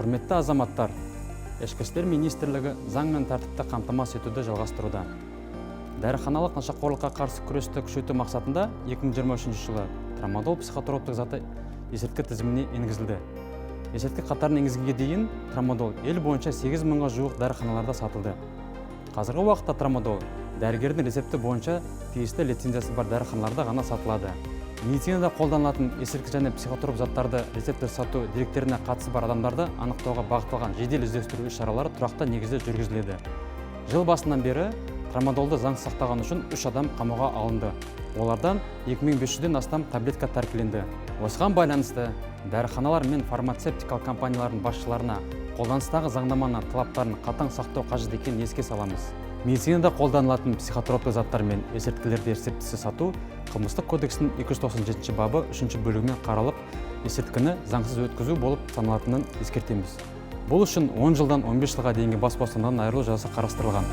Құрметті азаматтар, Ішкі істер министрлігі заң мен тәртіпті қамтамасыз етуді жалғастыруда. Дәріханалық нашақорлыққа қарсы күресті күшейту мақсатында 2023 жылы трамадол психотроптық заты есірткі тізіміне енгізілді. Есірткі қатарына енгізгенге дейін трамадол ел бойынша 8 мыңға жуық дәріханаларда сатылды. Қазіргі уақытта трамадол дәрігердің рецепті бойынша тиісті лицензиясы бар дәріханаларда ғана сатылады. Медицинада қолданылатын есірткі және психотроп заттарды рецепті сату деректеріне қатысы бар адамдарды анықтауға бағытталған жедел іздестіру іс-шаралары тұрақты негізде жүргізіледі. Жыл басынан бері трамадолды заңсыз сақтағаны үшін 3 адам қамауға алынды. Олардан 2500-ден астам таблетка тәркіленді. Осыған байланысты дәріханалар мен фармацевтикалық компаниялардың басшыларына қолданыстағы заңнаманы талаптарын қатаң сақтау қажет екенін еске саламыз. Медицинада қолданылатын психотроптық заттар мен есірткілерді рецептісіз сату қылмыстық кодекстің 297 бабы 3 бөлігімен қаралып, есірткіні заңсыз өткізу болып саналатынын ескертеміз. Бұл үшін 10 жылдан 15 жылға дейінгі бас бостандығынан айырылу жазасы қарастырылған.